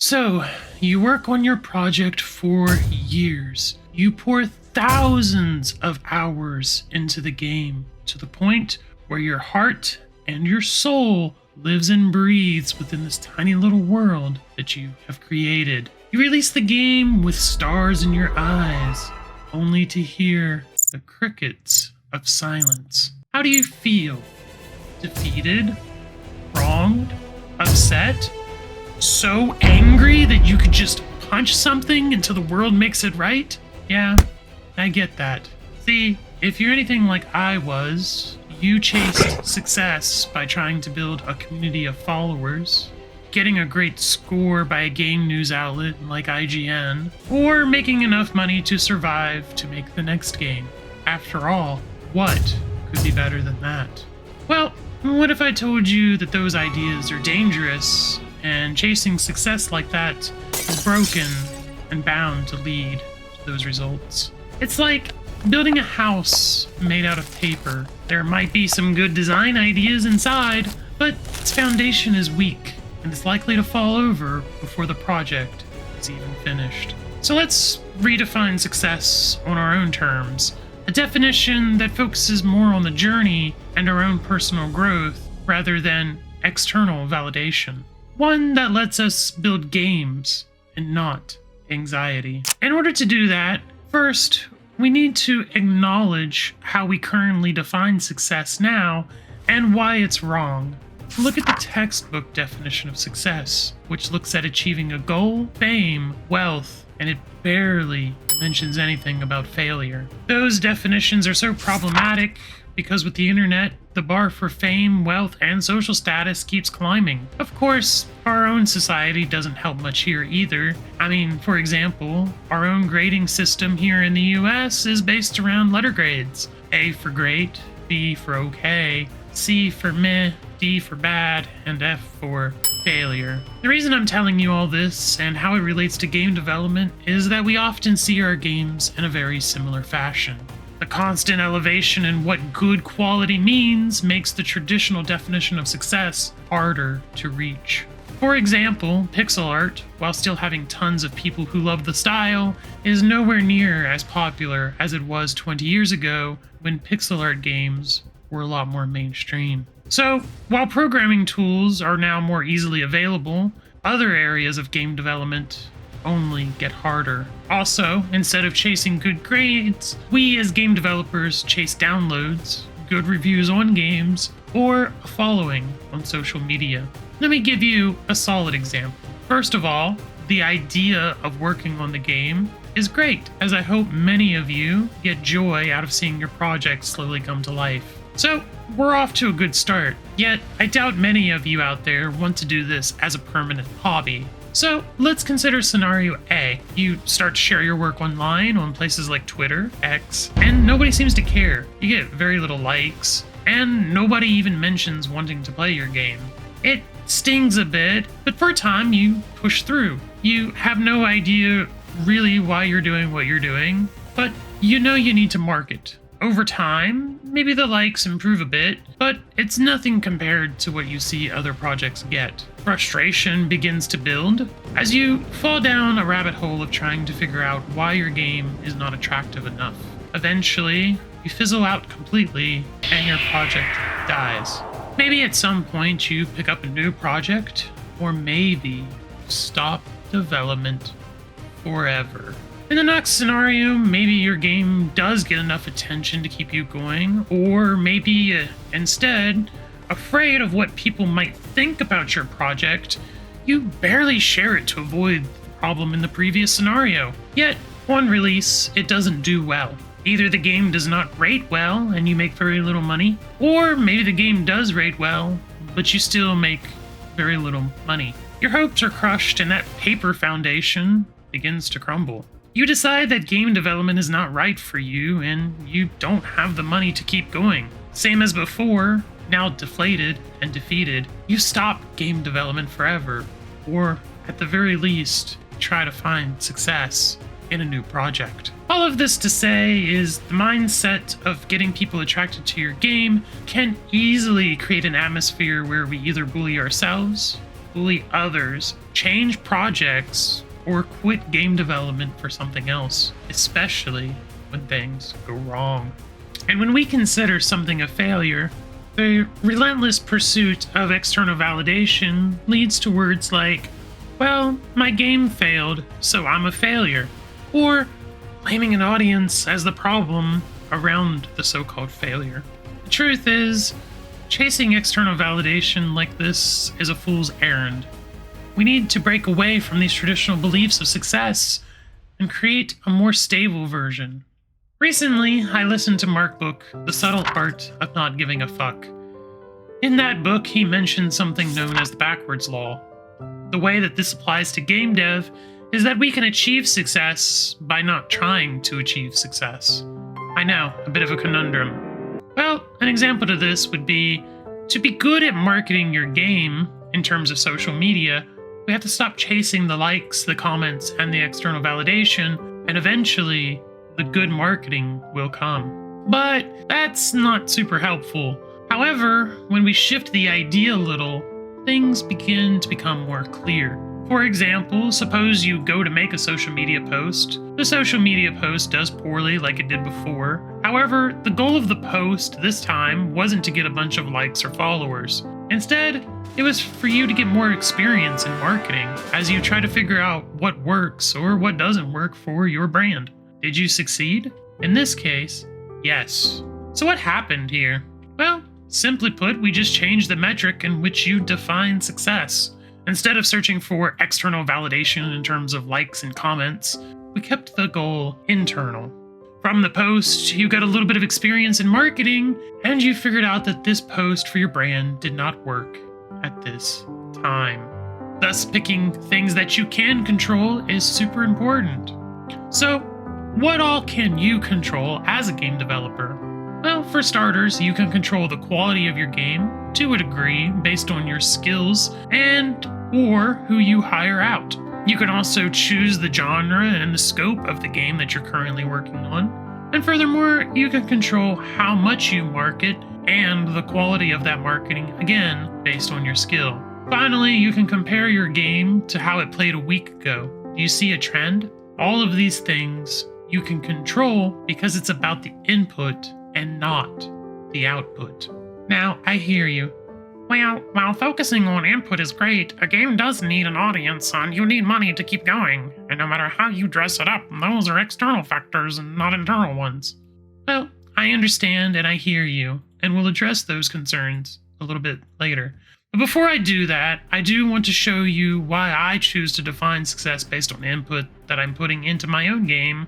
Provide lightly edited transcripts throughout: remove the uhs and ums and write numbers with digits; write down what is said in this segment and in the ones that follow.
So, you work on your project for years. You pour thousands of hours into the game to the point where your heart and your soul lives and breathes within this tiny little world that you have created. You release the game with stars in your eyes, only to hear the crickets of silence. How do you feel? Defeated? Wronged? Upset? So angry that you could just punch something until the world makes it right? Yeah, I get that. See, if you're anything like I was, you chased success by trying to build a community of followers, getting a great score by a game news outlet like IGN, or making enough money to survive to make the next game. After all, what could be better than that? Well, what if I told you that those ideas are dangerous and chasing success like that is broken and bound to lead to those results? It's like building a house made out of paper. There might be some good design ideas inside, but its foundation is weak and it's likely to fall over before the project is even finished. So let's redefine success on our own terms. A definition that focuses more on the journey and our own personal growth rather than external validation. One that lets us build games and not anxiety. In order to do that, first, we need to acknowledge how we currently define success now and why it's wrong. Look at the textbook definition of success, which looks at achieving a goal, fame, wealth, and it barely mentions anything about failure. Those definitions are so problematic because with the internet, the bar for fame, wealth, and social status keeps climbing. Of course, our own society doesn't help much here either. I mean, for example, our own grading system here in the US is based around letter grades. A for great, B for okay, C for meh, D for bad, and F for failure. The reason I'm telling you all this and how it relates to game development is that we often see our games in a very similar fashion. The constant elevation in what good quality means makes the traditional definition of success harder to reach. For example, pixel art, while still having tons of people who love the style, is nowhere near as popular as it was 20 years ago when pixel art games were a lot more mainstream. So, while programming tools are now more easily available, other areas of game development only get harder. Also, instead of chasing good grades, we as game developers chase downloads, good reviews on games, or a following on social media. Let me give you a solid example. First of all, the idea of working on the game is great, as I hope many of you get joy out of seeing your project slowly come to life. So, we're off to a good start, yet I doubt many of you out there want to do this as a permanent hobby. So let's consider scenario A. You start to share your work online on places like Twitter, X, and nobody seems to care. You get very little likes, and nobody even mentions wanting to play your game. It stings a bit, but for a time you push through. You have no idea really why you're doing what you're doing, but you know you need to market. Over time, maybe the likes improve a bit, but it's nothing compared to what you see other projects get. Frustration begins to build as you fall down a rabbit hole of trying to figure out why your game is not attractive enough. Eventually, you fizzle out completely and your project dies. Maybe at some point you pick up a new project, or maybe stop development forever. In the next scenario, maybe your game does get enough attention to keep you going, or maybe instead, afraid of what people might think about your project, you barely share it to avoid the problem in the previous scenario. Yet, on release, it doesn't do well. Either the game does not rate well and you make very little money, or maybe the game does rate well, but you still make very little money. Your hopes are crushed and that paper foundation begins to crumble. You decide that game development is not right for you and you don't have the money to keep going. Same as before, now deflated and defeated, you stop game development forever, or at the very least, try to find success in a new project. All of this to say is the mindset of getting people attracted to your game can easily create an atmosphere where we either bully ourselves, bully others, change projects or quit game development for something else, especially when things go wrong. And when we consider something a failure, the relentless pursuit of external validation leads to words like, well, my game failed, so I'm a failure, or blaming an audience as the problem around the so-called failure. The truth is, chasing external validation like this is a fool's errand. We need to break away from these traditional beliefs of success and create a more stable version. Recently, I listened to Mark's book, The Subtle Art of Not Giving a Fuck. In that book, he mentioned something known as the backwards law. The way that this applies to game dev is that we can achieve success by not trying to achieve success. I know, a bit of a conundrum. Well, an example to this would be, to be good at marketing your game in terms of social media, we have to stop chasing the likes, the comments, and the external validation, and eventually, the good marketing will come. But that's not super helpful. However, when we shift the idea a little, things begin to become more clear. For example, suppose you go to make a social media post. The social media post does poorly like it did before. However, the goal of the post this time wasn't to get a bunch of likes or followers. Instead, it was for you to get more experience in marketing as you try to figure out what works or what doesn't work for your brand. Did you succeed? In this case, yes. So what happened here? Well, simply put, we just changed the metric in which you define success. Instead of searching for external validation in terms of likes and comments, we kept the goal internal. From the post, you got a little bit of experience in marketing, and you figured out that this post for your brand did not work at this time. Thus, picking things that you can control is super important. So, what all can you control as a game developer? Well, for starters, you can control the quality of your game to a degree based on your skills or who you hire out. You can also choose the genre and the scope of the game that you're currently working on. And furthermore, you can control how much you market and the quality of that marketing, again, based on your skill. Finally, you can compare your game to how it played a week ago. Do you see a trend? All of these things you can control because it's about the input and not the output. Now, I hear you. Well, while focusing on input is great, a game does need an audience, and you need money to keep going. And no matter how you dress it up, those are external factors and not internal ones. Well, I understand and I hear you, and we'll address those concerns a little bit later. But before I do that, I do want to show you why I choose to define success based on input that I'm putting into my own game,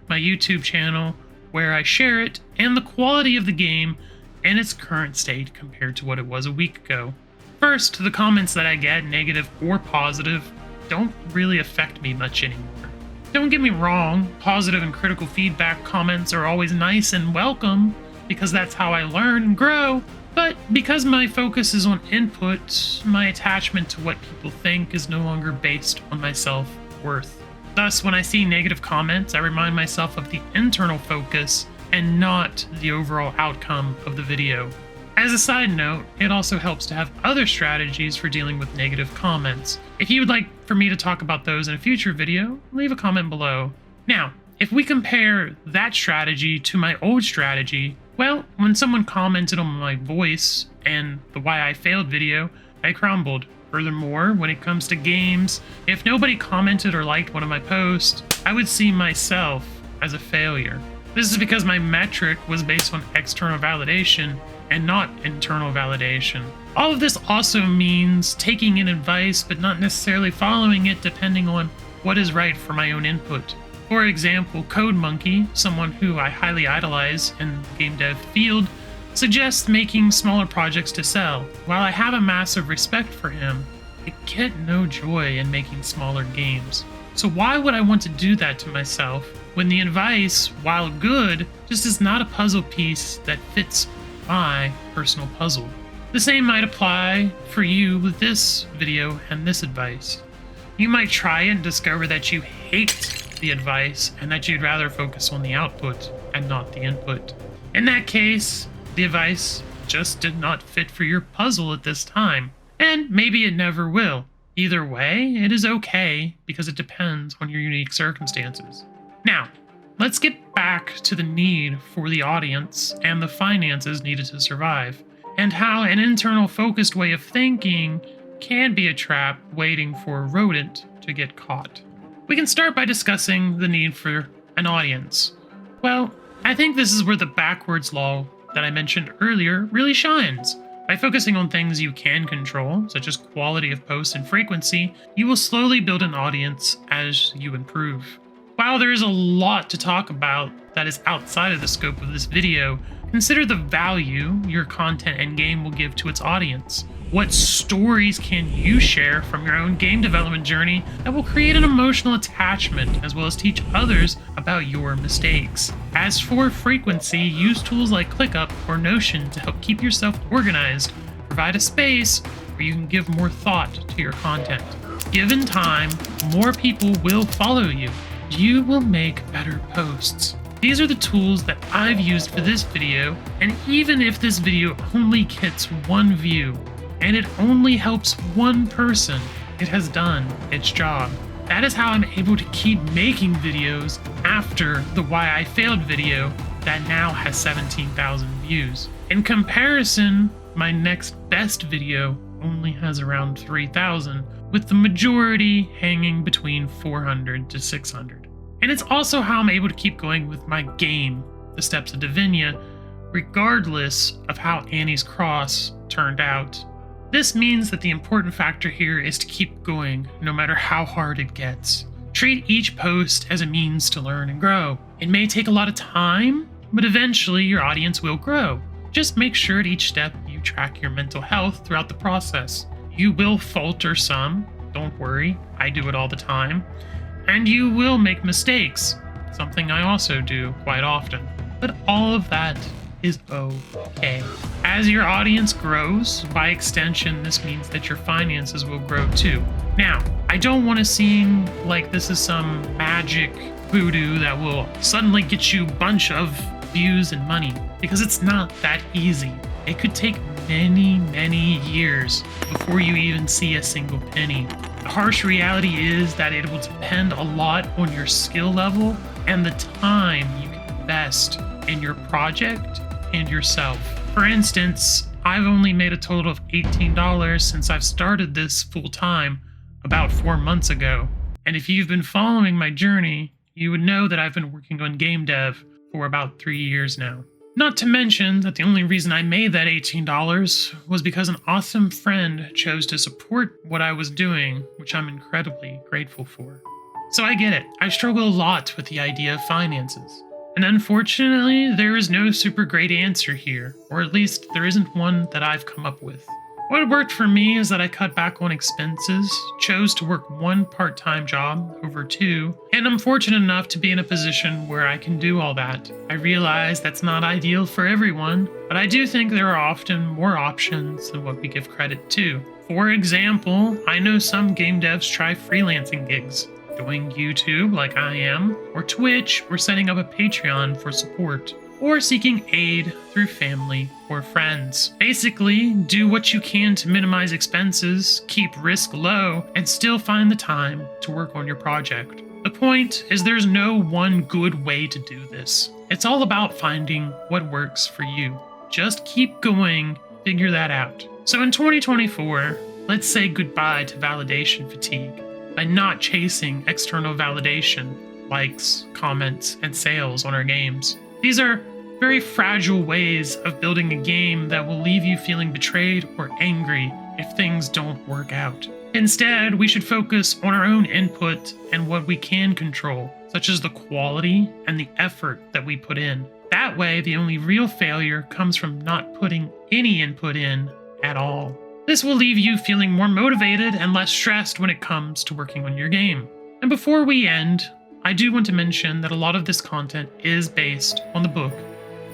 my YouTube channel, where I share it, and the quality of the game in its current state compared to what it was a week ago. First, the comments that I get, negative or positive, don't really affect me much anymore. Don't get me wrong, positive and critical feedback comments are always nice and welcome, because that's how I learn and grow, but because my focus is on input, my attachment to what people think is no longer based on my self-worth. Thus, when I see negative comments, I remind myself of the internal focus and not the overall outcome of the video. As a side note, it also helps to have other strategies for dealing with negative comments. If you would like for me to talk about those in a future video, leave a comment below. Now, if we compare that strategy to my old strategy, well, when someone commented on my voice and the Why I Failed video, I crumbled. Furthermore, when it comes to games, if nobody commented or liked one of my posts, I would see myself as a failure. This is because my metric was based on external validation and not internal validation. All of this also means taking in advice but not necessarily following it depending on what is right for my own input. For example, CodeMonkey, someone who I highly idolize in the game dev field, suggests making smaller projects to sell. While I have a massive respect for him, I get no joy in making smaller games. So why would I want to do that to myself when the advice, while good, just is not a puzzle piece that fits my personal puzzle? The same might apply for you with this video and this advice. You might try it and discover that you hate the advice and that you'd rather focus on the output and not the input. In that case, the advice just did not fit for your puzzle at this time, and maybe it never will. Either way, it is okay because it depends on your unique circumstances. Now, let's get back to the need for the audience and the finances needed to survive, and how an internal focused way of thinking can be a trap waiting for a rodent to get caught. We can start by discussing the need for an audience. Well, I think this is where the backwards law that I mentioned earlier really shines. By focusing on things you can control, such as quality of posts and frequency, you will slowly build an audience as you improve. While there is a lot to talk about that is outside of the scope of this video, consider the value your content and game will give to its audience. What stories can you share from your own game development journey that will create an emotional attachment as well as teach others about your mistakes? As for frequency, use tools like ClickUp or Notion to help keep yourself organized. Provide a space where you can give more thought to your content. Given time, more people will follow you. You will make better posts. These are the tools that I've used for this video, and even if this video only gets one view, and it only helps one person, it has done its job. That is how I'm able to keep making videos after the Why I Failed video that now has 17,000 views. In comparison, my next best video only has around 3,000, with the majority hanging between 400 to 600. And it's also how I'm able to keep going with my game, The Steps of Divynia, regardless of how Annie's Cross turned out. This means that the important factor here is to keep going, no matter how hard it gets. Treat each post as a means to learn and grow. It may take a lot of time, but eventually your audience will grow. Just make sure at each step you track your mental health throughout the process. You will falter some, don't worry, I do it all the time. And you will make mistakes, something I also do quite often. But all of that is okay. As your audience grows, by extension, this means that your finances will grow too. Now, I don't want to seem like this is some magic voodoo that will suddenly get you a bunch of views and money, because it's not that easy. It could take many, many years before you even see a single penny. The harsh reality is that it will depend a lot on your skill level and the time you can invest in your project and yourself. For instance, I've only made a total of $18 since I've started this full time about 4 months ago. And if you've been following my journey, you would know that I've been working on GameDev for about 3 years now. Not to mention that the only reason I made that $18 was because an awesome friend chose to support what I was doing, which I'm incredibly grateful for. So I get it. I struggle a lot with the idea of finances. And unfortunately, there is no super great answer here, or at least there isn't one that I've come up with. What worked for me is that I cut back on expenses, chose to work one part-time job over 2, and I'm fortunate enough to be in a position where I can do all that. I realize that's not ideal for everyone, but I do think there are often more options than what we give credit to. For example, I know some game devs try freelancing gigs, doing YouTube like I am, or Twitch, or setting up a Patreon for support, or seeking aid through family or friends. Basically, do what you can to minimize expenses, keep risk low, and still find the time to work on your project. The point is there's no one good way to do this. It's all about finding what works for you. Just keep going, figure that out. So in 2024, let's say goodbye to validation fatigue by not chasing external validation, likes, comments, and sales on our games. These are very fragile ways of building a game that will leave you feeling betrayed or angry if things don't work out. Instead, we should focus on our own input and what we can control, such as the quality and the effort that we put in. That way, the only real failure comes from not putting any input in at all. This will leave you feeling more motivated and less stressed when it comes to working on your game. And before we end, I do want to mention that a lot of this content is based on the book,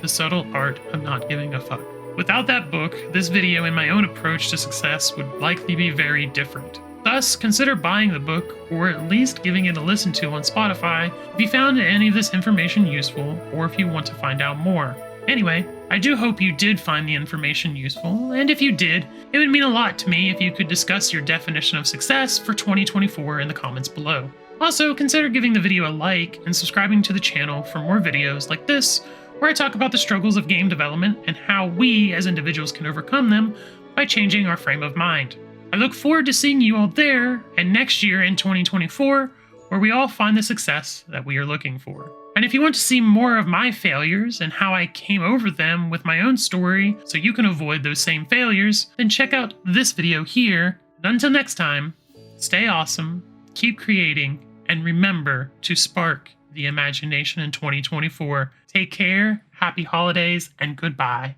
The Subtle Art of Not Giving a Fuck. Without that book, this video and my own approach to success would likely be very different. Thus, consider buying the book, or at least giving it a listen to on Spotify if you found any of this information useful, or if you want to find out more. Anyway, I do hope you did find the information useful, and if you did, it would mean a lot to me if you could discuss your definition of success for 2024 in the comments below. Also, consider giving the video a like and subscribing to the channel for more videos like this, where I talk about the struggles of game development and how we as individuals can overcome them by changing our frame of mind. I look forward to seeing you all there and next year in 2024, where we all find the success that we are looking for. And if you want to see more of my failures and how I came over them with my own story so you can avoid those same failures, then check out this video here. And until next time, stay awesome, keep creating, and remember to spark the imagination in 2024. Take care, happy holidays, and goodbye.